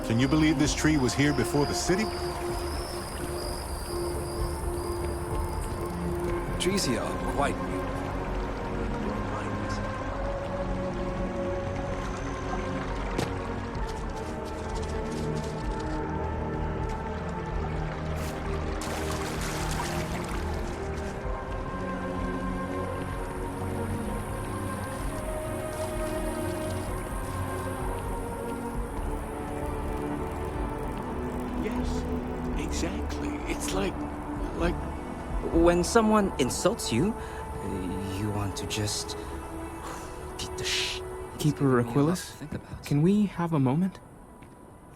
Can you believe this tree was here before the city? Trees here are quite new. Yes, exactly. It's like... When someone insults you, you want to just beat the Keeper Aquilus, can we have a moment?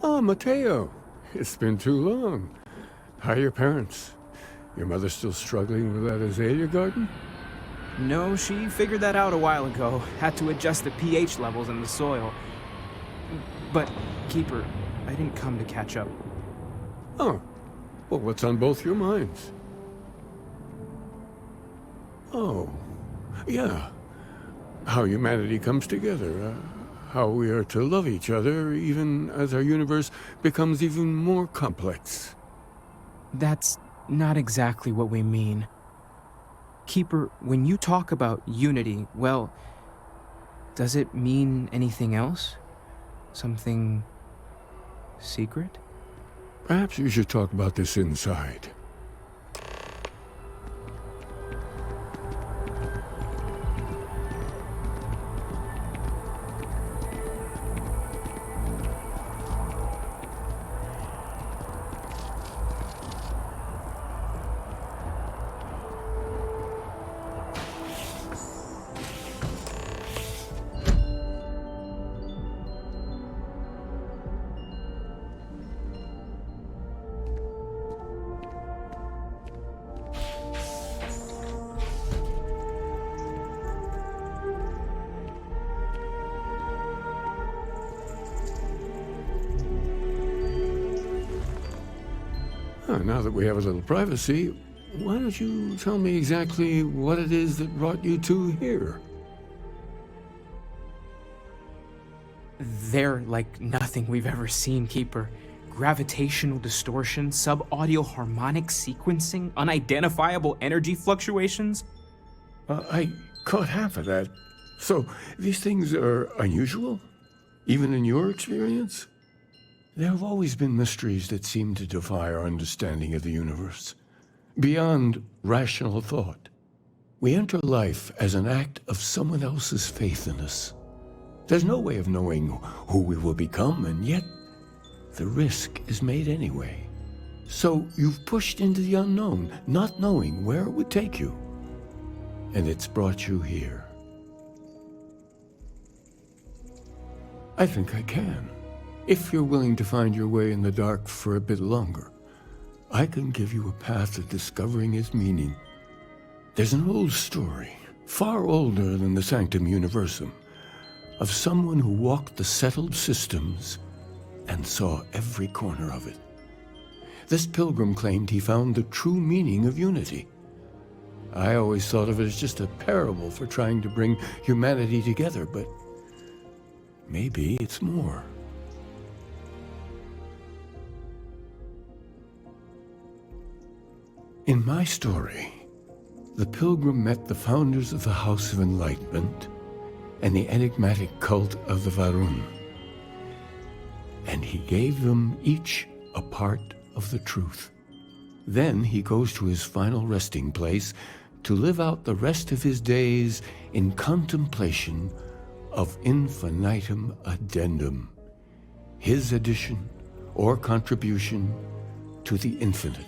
Ah, Mateo. It's been too long. How are your parents? Your mother still struggling with that azalea garden? No, she figured that out a while ago. Had to adjust the pH levels in the soil. But, Keeper, I didn't come to catch up. Oh. Well, what's on both your minds? Oh. Yeah. How humanity comes together. How we are to love each other even as our universe becomes even more complex. That's not exactly what we mean. Keeper, when you talk about unity, well, does it mean anything else? Something secret? Perhaps you should talk about this inside. Now that we have a little privacy, why don't you tell me exactly what it is that brought you two here? They're like nothing we've ever seen, Keeper. Gravitational distortion, sub-audio harmonic sequencing, unidentifiable energy fluctuations. I caught half of that. So, these things are unusual? Even in your experience? There have always been mysteries that seem to defy our understanding of the universe. Beyond rational thought. We enter life as an act of someone else's faith in us. There's no way of knowing who we will become, and yet the risk is made anyway. So you've pushed into the unknown, not knowing where it would take you. And it's brought you here. I think I can. If you're willing to find your way in the dark for a bit longer, I can give you a path to discovering its meaning. There's an old story, far older than the Sanctum Universum, of someone who walked the settled systems and saw every corner of it. This pilgrim claimed he found the true meaning of unity. I always thought of it as just a parable for trying to bring humanity together, but maybe it's more. In my story, the pilgrim met the founders of the House of Enlightenment and the enigmatic cult of the Varun, and he gave them each a part of the truth. Then he goes to his final resting place to live out the rest of his days in contemplation of infinitum addendum, his addition or contribution to the infinite.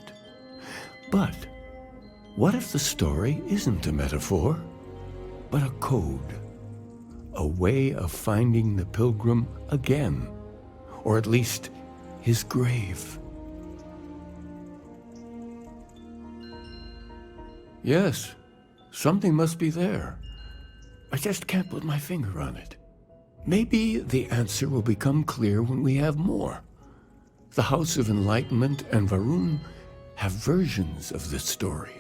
But what if the story isn't a metaphor, but a code? A way of finding the pilgrim again, or at least his grave. Yes, something must be there. I just can't put my finger on it. Maybe the answer will become clear when we have more. The House of Enlightenment and Varun have versions of this story.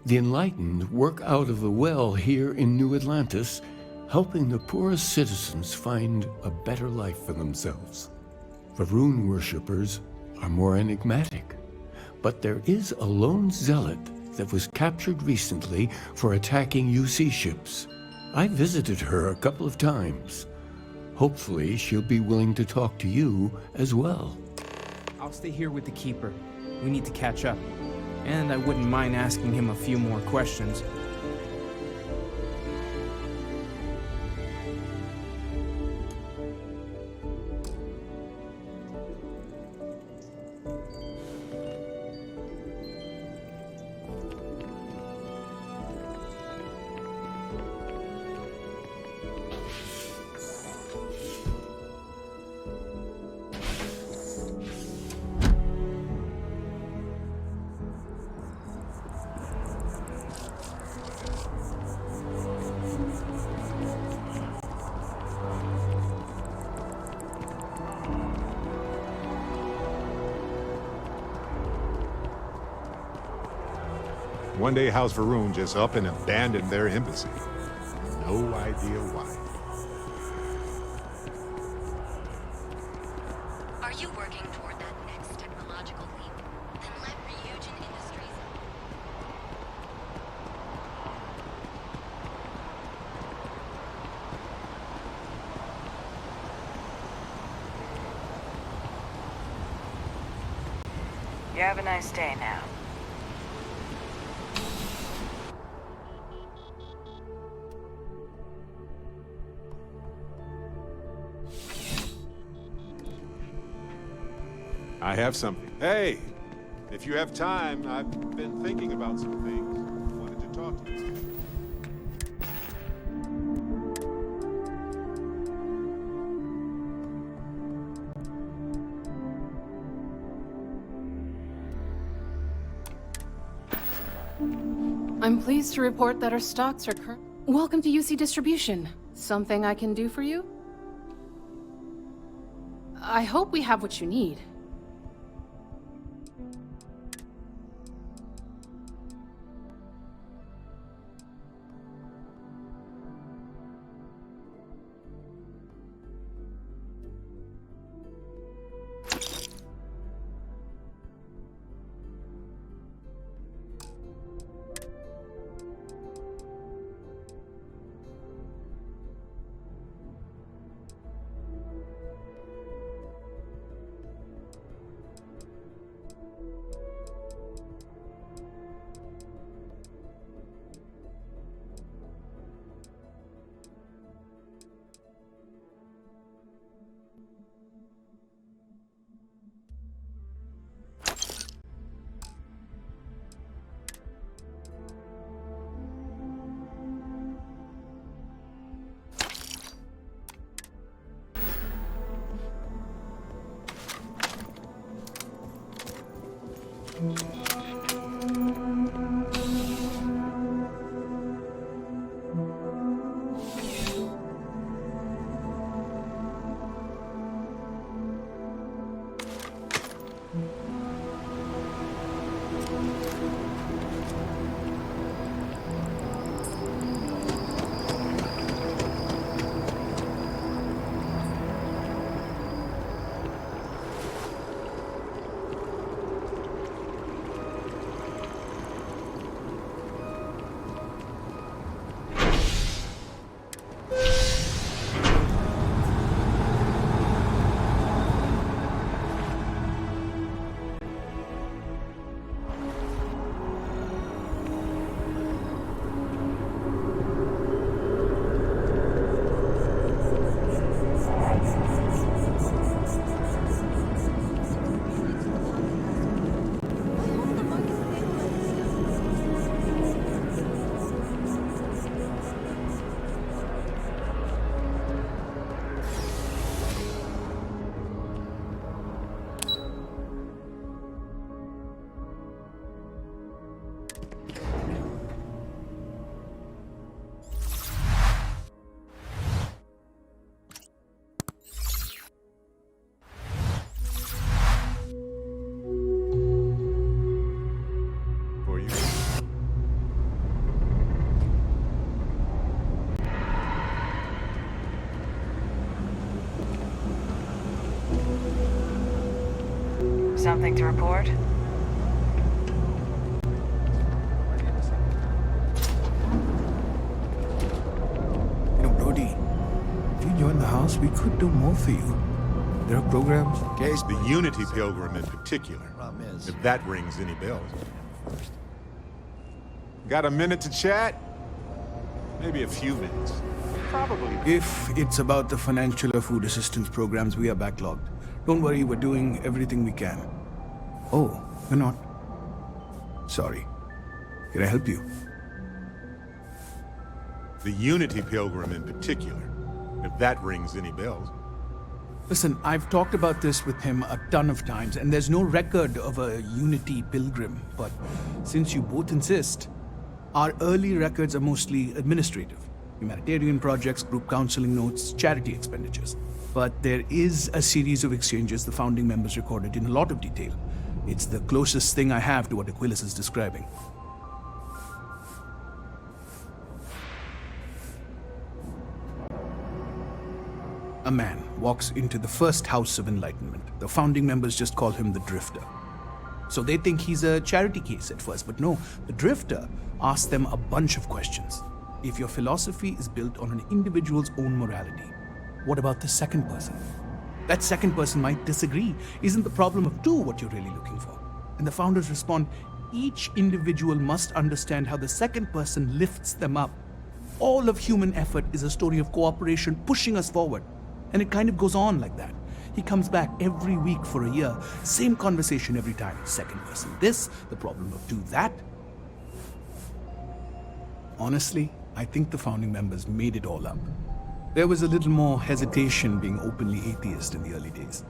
The enlightened work out of the well here in New Atlantis helping the poorest citizens find a better life for themselves. Varun worshippers are more enigmatic, but there is a lone zealot that was captured recently for attacking UC ships. I visited her a couple of times. Hopefully, she'll be willing to talk to you as well. I'll stay here with the Keeper. We need to catch up. And I wouldn't mind asking him a few more questions. One day House Varun just up and abandoned their embassy. No idea why. Are you working toward that next technological leap? Then let Ryujin Industries... You have a nice day now. I have something. Hey, if you have time, I've been thinking about some things. Wanted to talk to you. I'm pleased to report that our stocks are current. Welcome to UC Distribution. Something I can do for you? I hope we have what you need. Something to report? Brody, if you join the house, we could do more for you. There are programs. Case the Unity Pilgrim in particular. If that rings any bells. Got a minute to chat? Maybe a few minutes. Probably. If it's about the financial or food assistance programs, we are backlogged. Don't worry, we're doing everything we can. Oh, you're not? Sorry. Can I help you? The Unity Pilgrim in particular. If that rings any bells. Listen, I've talked about this with him a ton of times, and there's no record of a Unity Pilgrim. But since you both insist, our early records are mostly administrative. Humanitarian projects, group counseling notes, charity expenditures. But there is a series of exchanges the founding members recorded in a lot of detail. It's the closest thing I have to what Aquilus is describing. A man walks into the first house of enlightenment. The founding members just call him the Drifter. So they think he's a charity case at first, but no, the Drifter asks them a bunch of questions. If your philosophy is built on an individual's own morality, what about the second person? That second person might disagree. Isn't the problem of two what you're really looking for? And the founders respond, each individual must understand how the second person lifts them up. All of human effort is a story of cooperation pushing us forward. And it kind of goes on like that. He comes back every week for a year. Same conversation every time. Second person this, the problem of two that. Honestly, I think the founding members made it all up. There was a little more hesitation being openly atheist in the early days.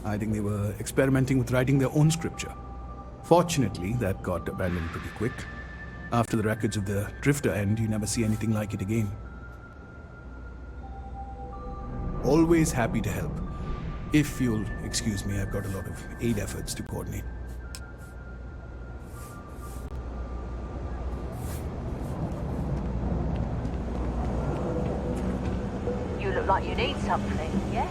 I think they were experimenting with writing their own scripture. Fortunately, that got abandoned pretty quick. After the records of the Drifter end, you never see anything like it again. Always happy to help. If you'll excuse me, I've got a lot of aid efforts to coordinate. You look like you need something, yeah?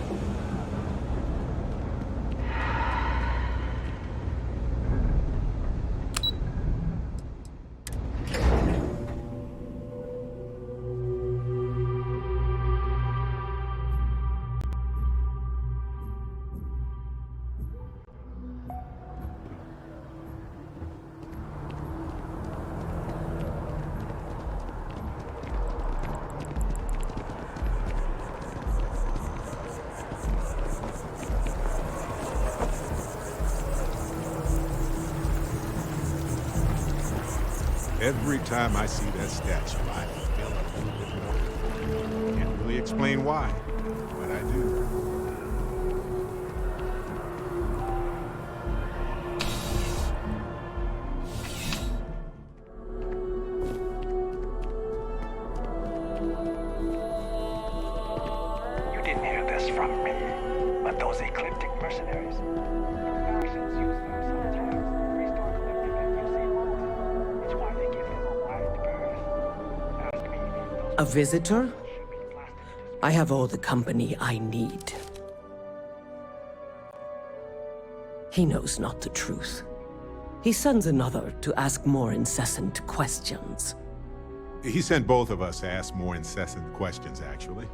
Every time I see that statue, I feel a little bit more. Can't really explain why, but I do. You didn't hear this from me, but those ecliptic mercenaries. Factions use them sometimes. Restore collective and use the world. It's why they give him a wide berth. Ask me if those A visitor? should be blasted. I have all the company I need. He knows not the truth. He sends another to ask more incessant questions. He sent both of us to ask more incessant questions, actually.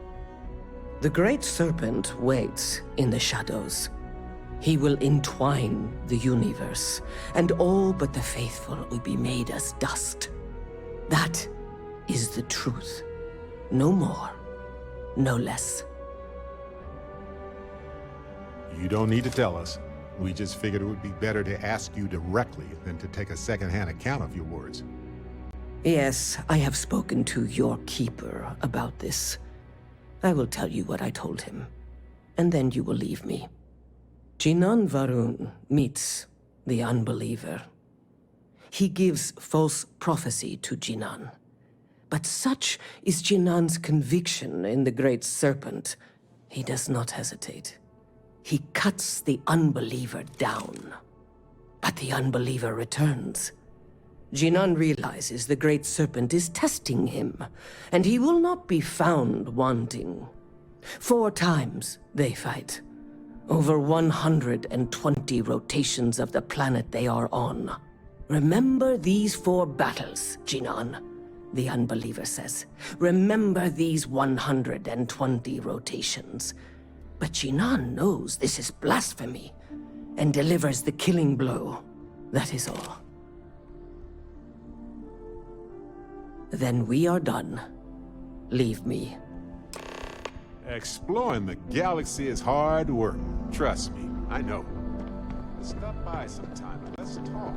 The great serpent waits in the shadows. He will entwine the universe, and all but the faithful will be made as dust. That is the truth. No more, no less. You don't need to tell us. We just figured it would be better to ask you directly than to take a second-hand account of your words. Yes, I have spoken to your keeper about this. I will tell you what I told him, and then you will leave me. Jinan Varun meets the unbeliever. He gives false prophecy to Jinan. But such is Jinan's conviction in the great serpent, he does not hesitate. He cuts the unbeliever down. But the unbeliever returns. Jinan realizes the great serpent is testing him, and he will not be found wanting. 4 times they fight. Over 120 rotations of the planet they are on. Remember these 4 battles, Jinan, the unbeliever says. Remember these 120 rotations. But Jinan knows this is blasphemy and delivers the killing blow. That is all. Then we are done. Leave me. Exploring the galaxy is hard work. Trust me, I know. Stop by sometime and let's talk.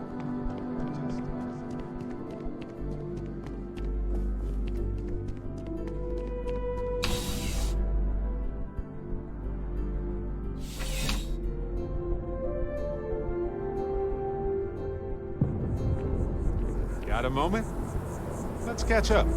Got a moment? Let's catch up.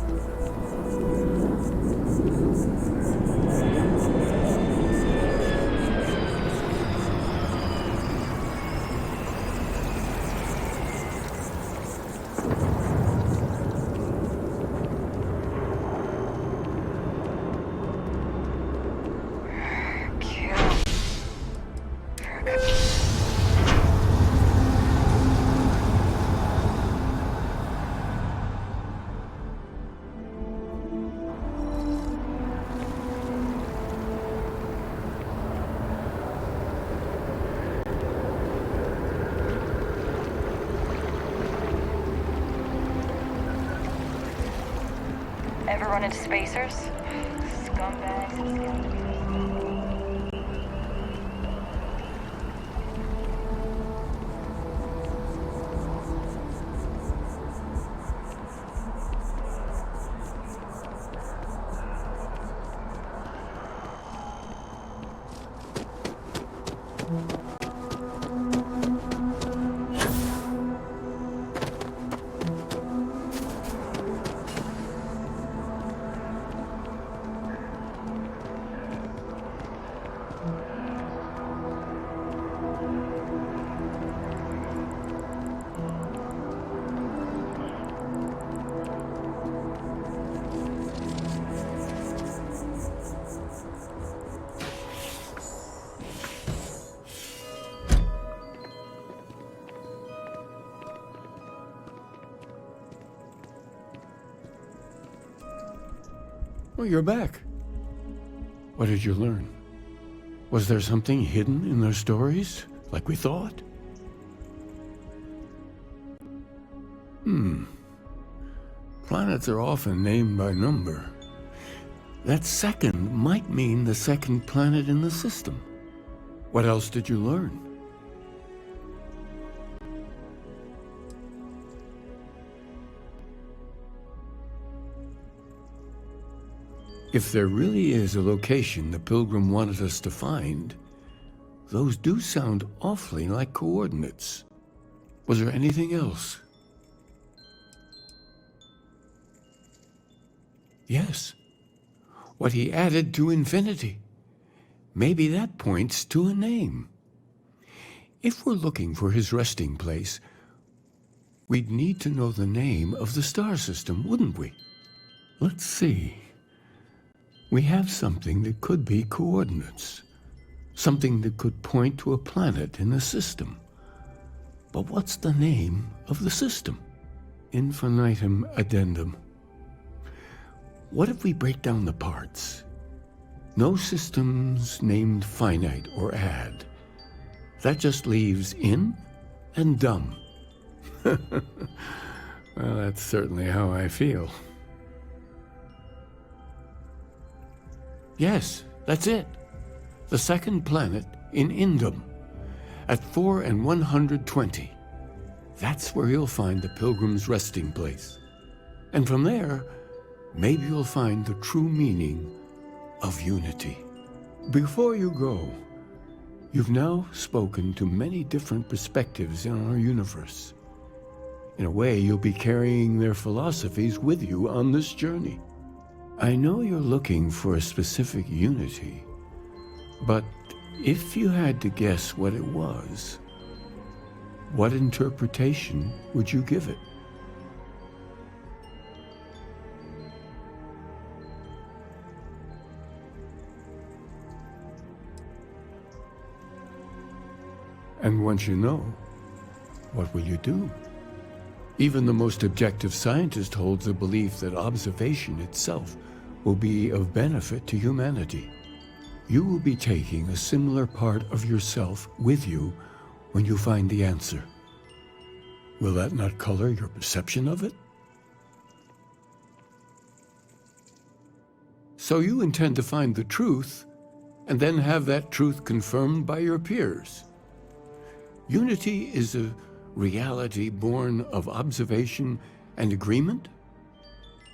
Ever run into spacers? Scumbags and scoundrels. Oh, you're back. What did you learn? Was there something hidden in their stories, like we thought? Planets are often named by number. That second might mean the second planet in the system. What else did you learn? If there really is a location the Pilgrim wanted us to find, those do sound awfully like coordinates. Was there anything else? Yes. What he added to infinity. Maybe that points to a name. If we're looking for his resting place, we'd need to know the name of the star system, wouldn't we? Let's see. We have something that could be coordinates. Something that could point to a planet in the system. But what's the name of the system? Infinitum addendum. What if we break down the parts? No systems named finite or add. That just leaves in and dumb. Well, that's certainly how I feel. Yes, that's it. The second planet in Indum, at 4 and 120. That's where you'll find the Pilgrim's resting place. And from there, maybe you'll find the true meaning of unity. Before you go, you've now spoken to many different perspectives in our universe. In a way, you'll be carrying their philosophies with you on this journey. I know you're looking for a specific unity, but if you had to guess what it was, what interpretation would you give it? And once you know, what will you do? Even the most objective scientist holds the belief that observation itself will be of benefit to humanity. You will be taking a similar part of yourself with you when you find the answer. Will that not color your perception of it? So you intend to find the truth, and then have that truth confirmed by your peers. Unity is a reality born of observation and agreement?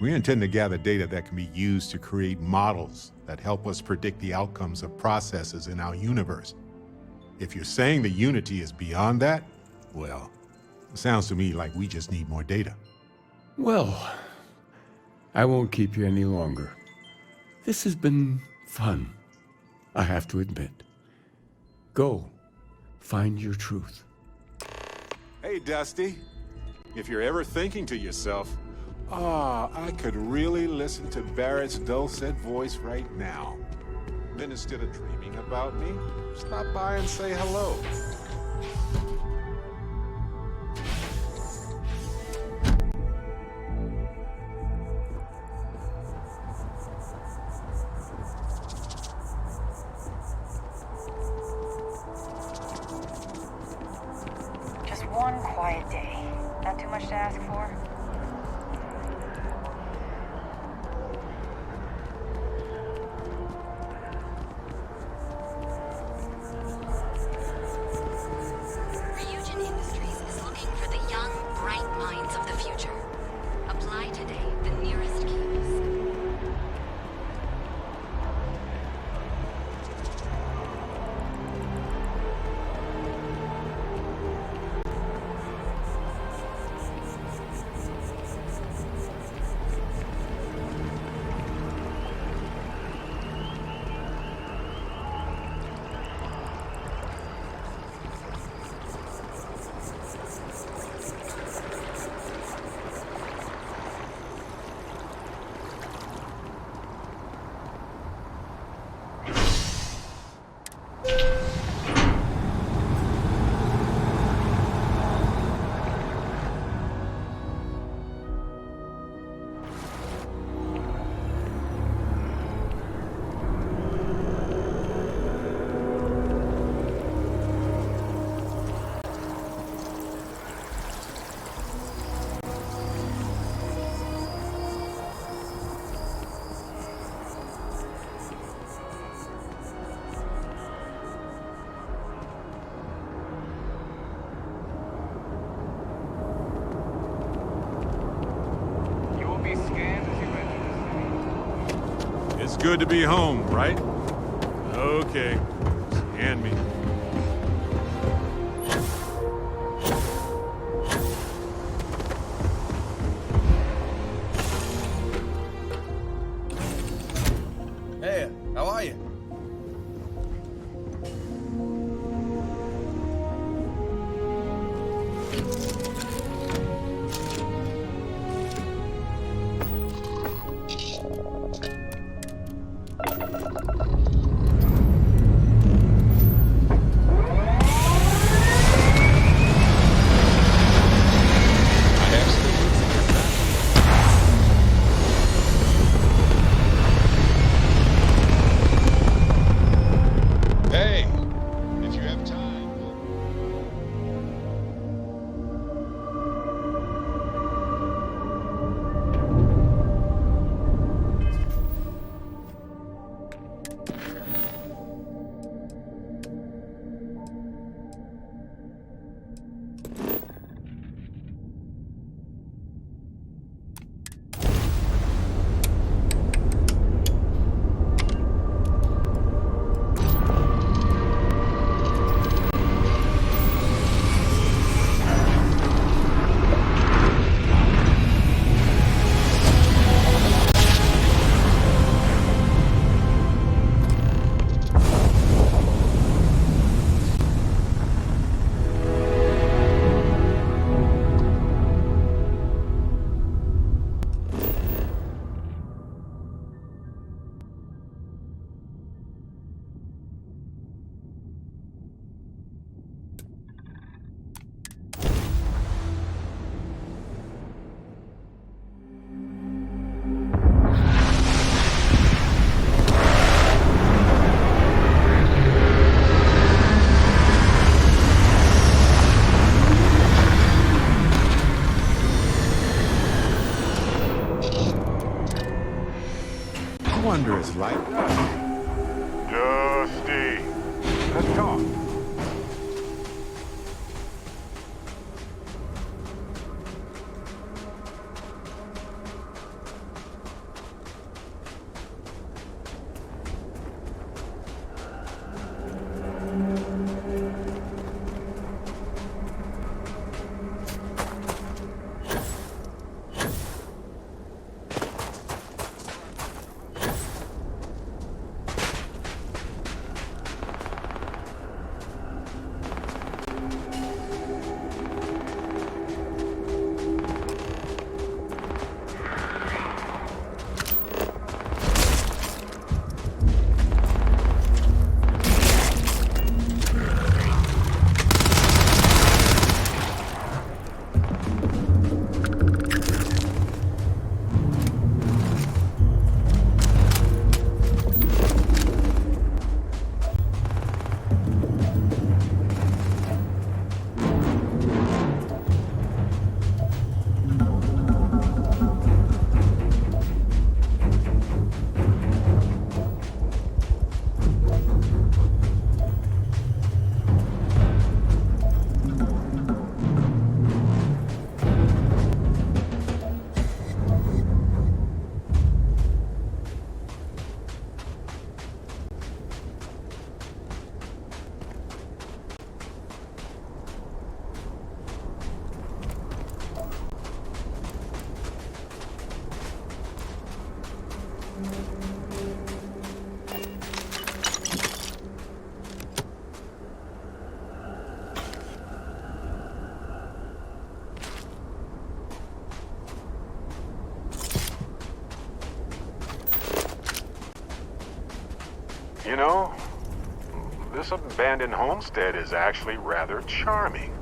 We intend to gather data that can be used to create models that help us predict the outcomes of processes in our universe. If you're saying the unity is beyond that, well, it sounds to me like we just need more data. Well, I won't keep you any longer. This has been fun, I have to admit. Go, find your truth. Hey, Dusty. If you're ever thinking to yourself, I could really listen to Barrett's dulcet voice right now, then instead of dreaming about me, stop by and say hello. Just one quiet day. Not too much to ask for. Ryujin Industries is looking for the young, bright minds of the future. Apply today, the nearest kiosk. It's good to be home, right? Okay. Scan me. Hey, how are you? wonder is like... Dusty. Let's talk. You know, this abandoned homestead is actually rather charming.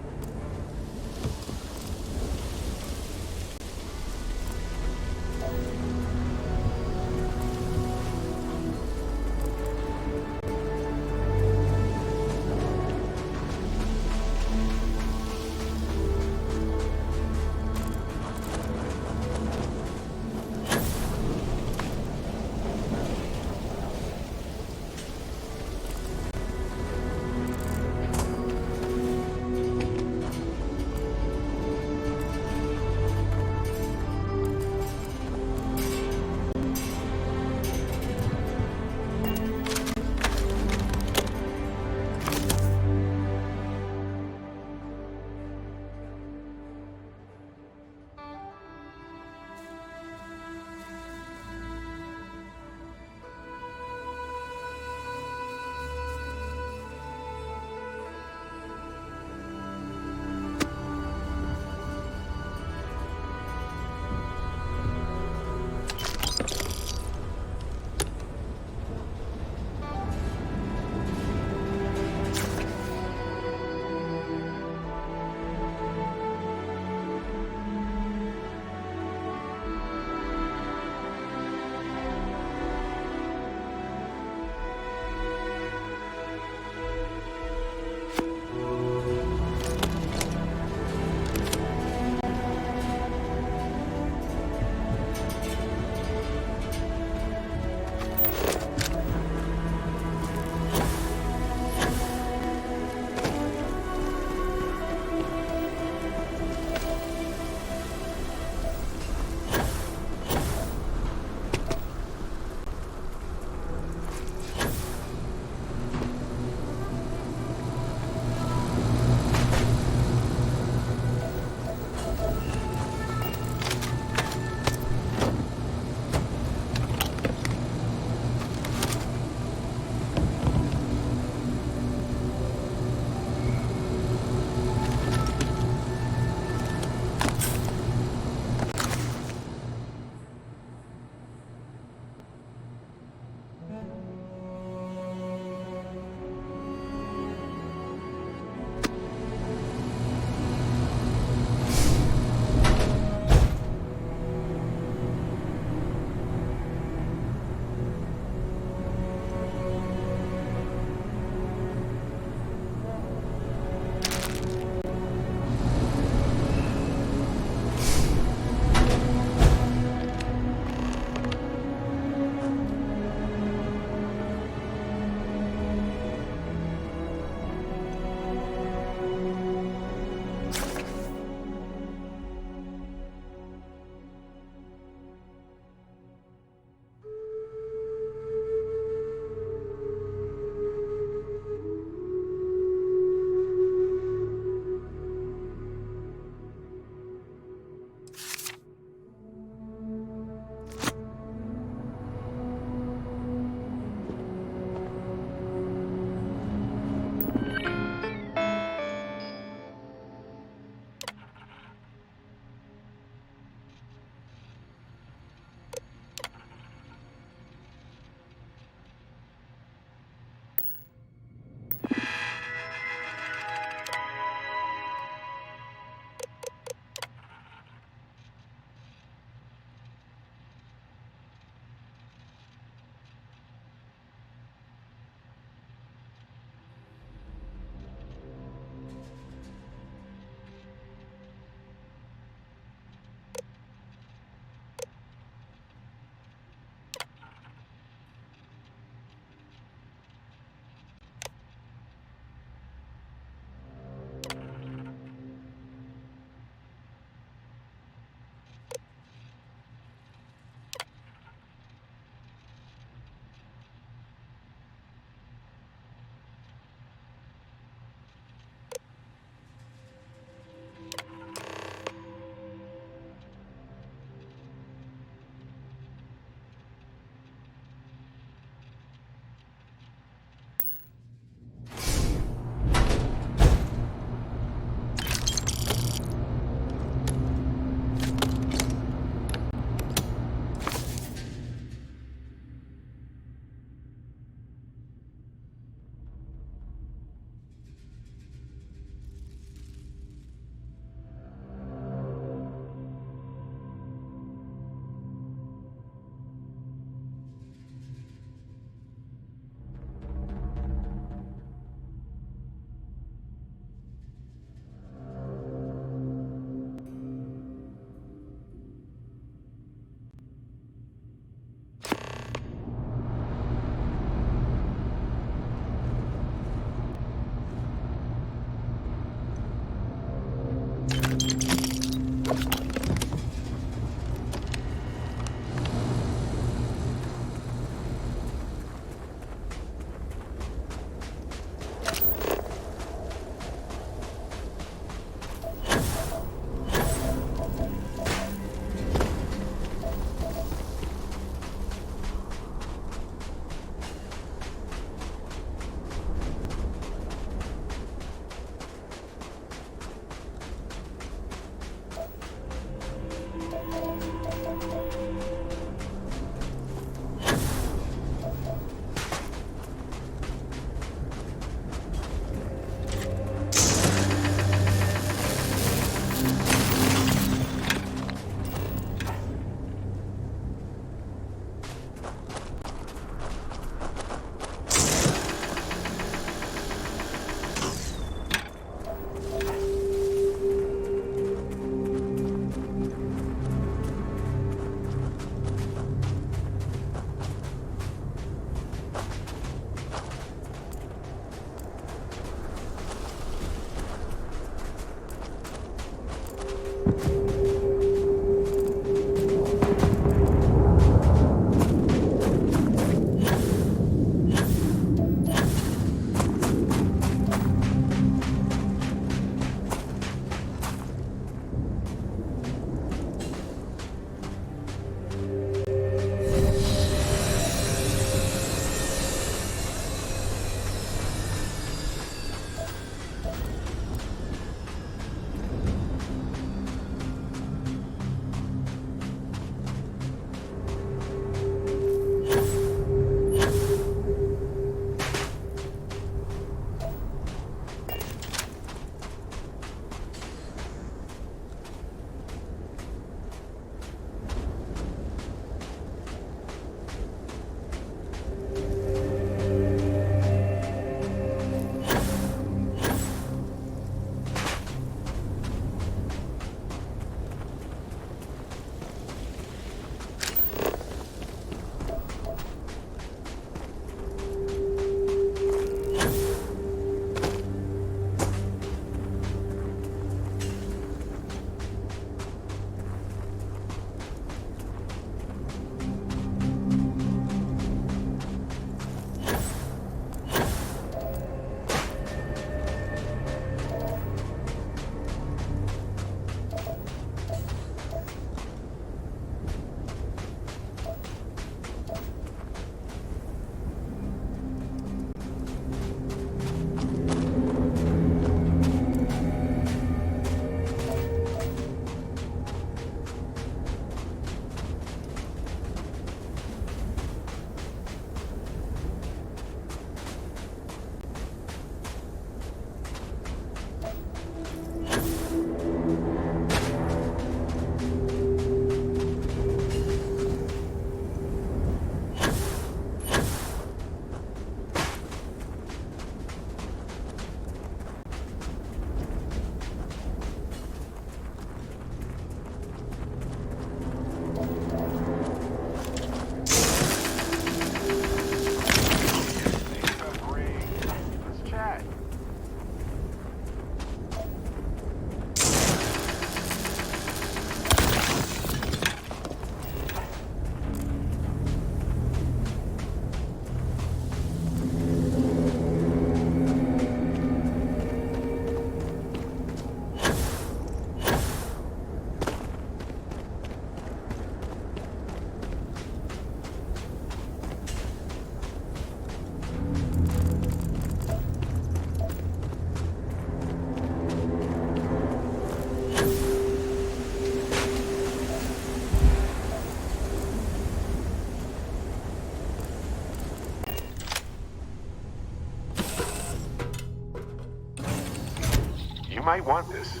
You might want this.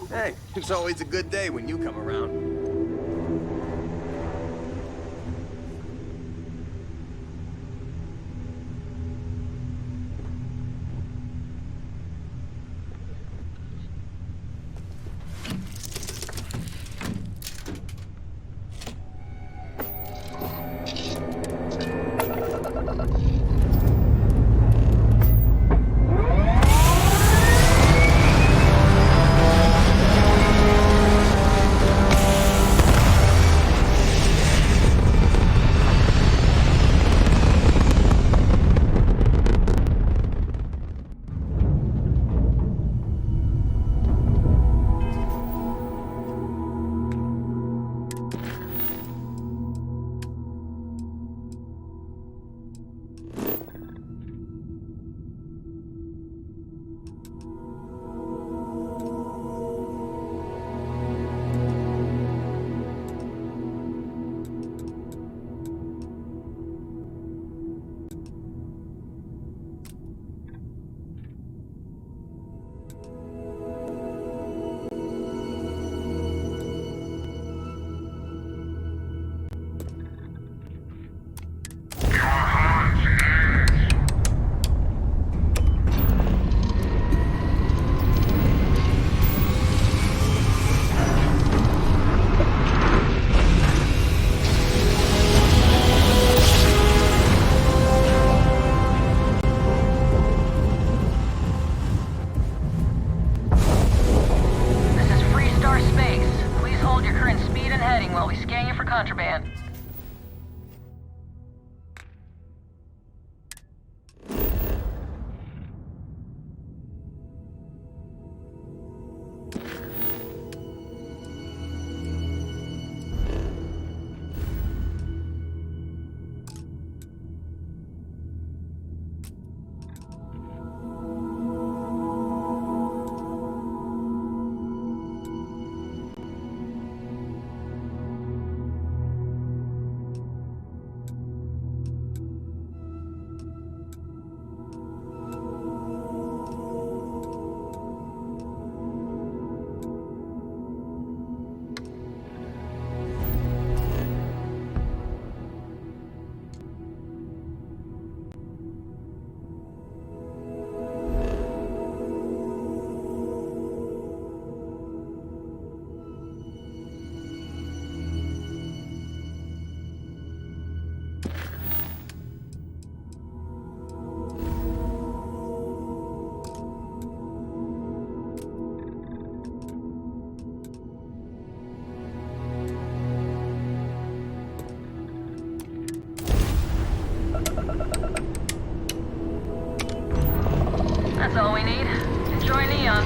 Hey, it's always a good day when you come around. Contraband. That's all we need. Enjoy Neon.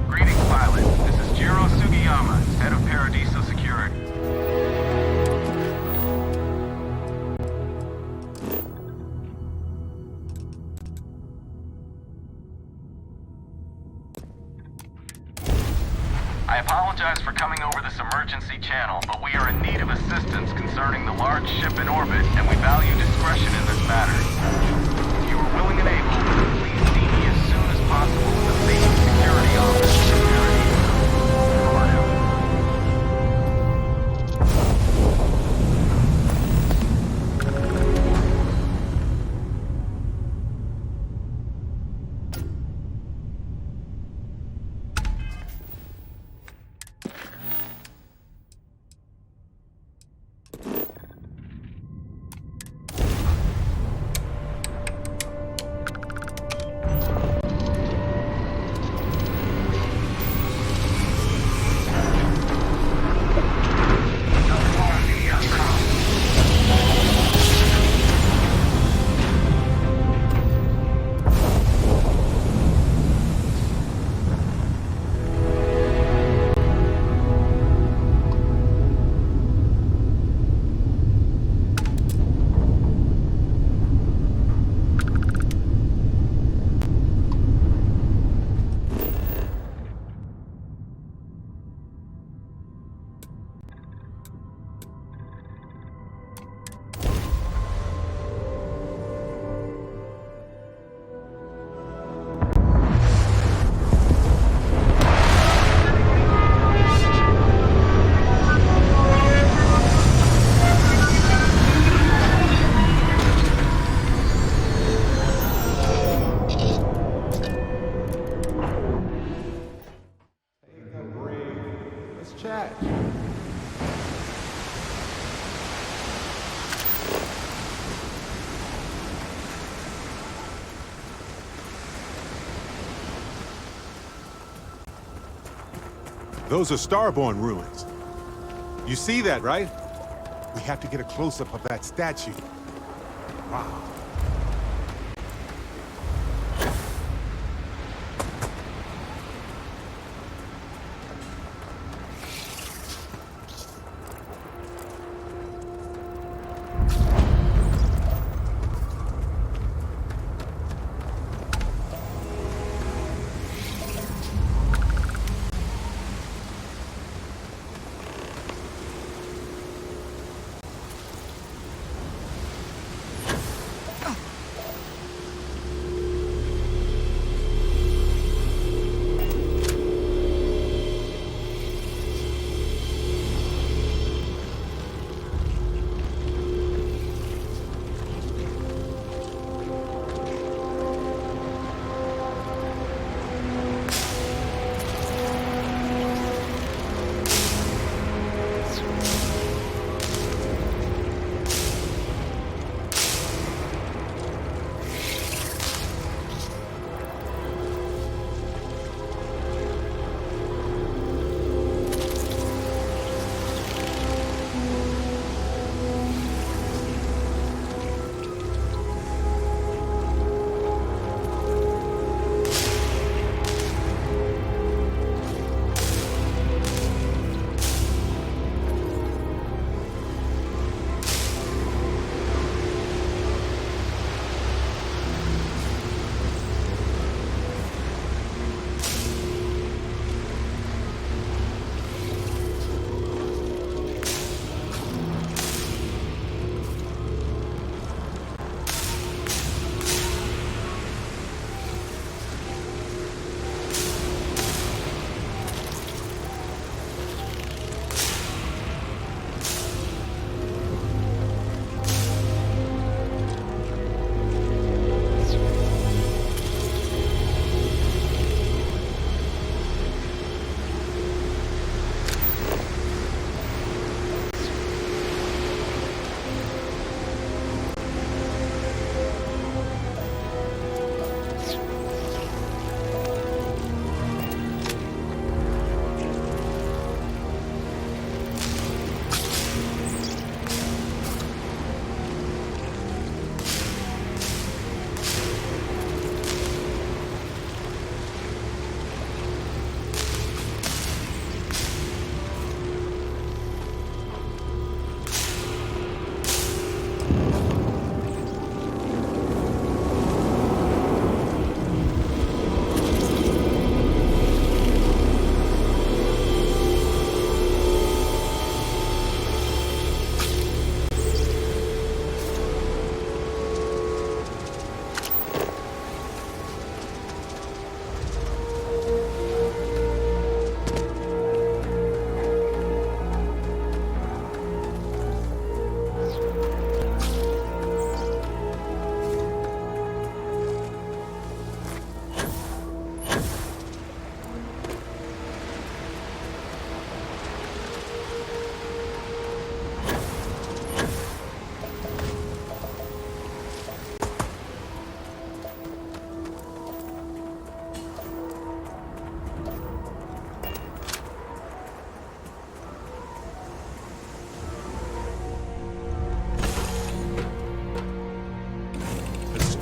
Greetings, pilot. This is Jiro Sugiyama, head of Paradiso Security. I apologize for coming over this emergency channel, but we are in need of assistance concerning the large ship in orbit, and we value discretion in this matter. If you are willing and able, please see me as soon as possible in the main security office in Paradiso. Over now. Those are Starborn ruins. You see that, right? We have to get a close-up of that statue. Wow.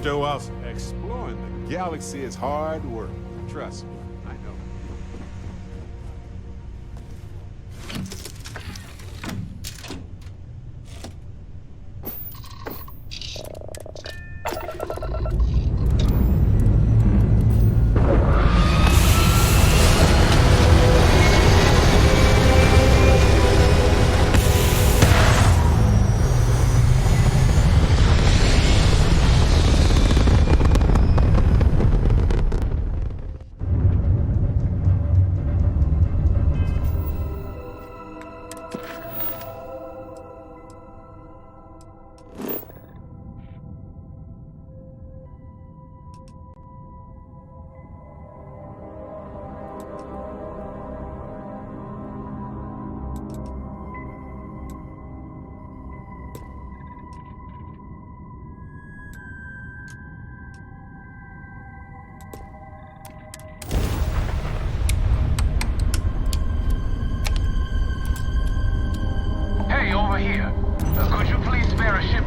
Stow out. Exploring the galaxy is hard work. Trust me, I know.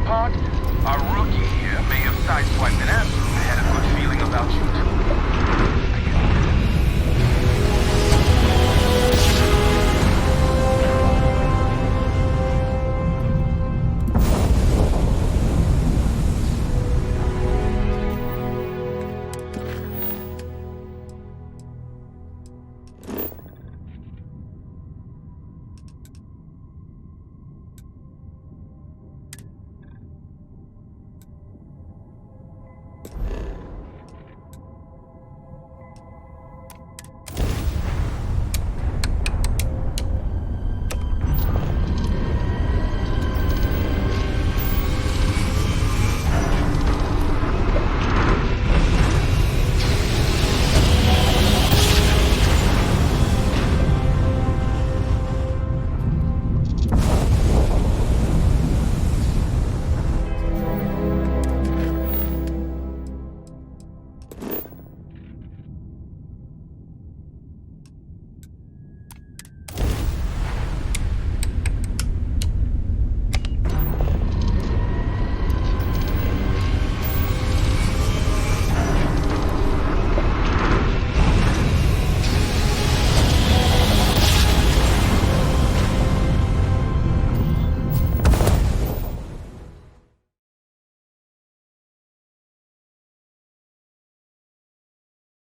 Part, our rookie here may have sideswiped an absolute, had a good feeling about you too.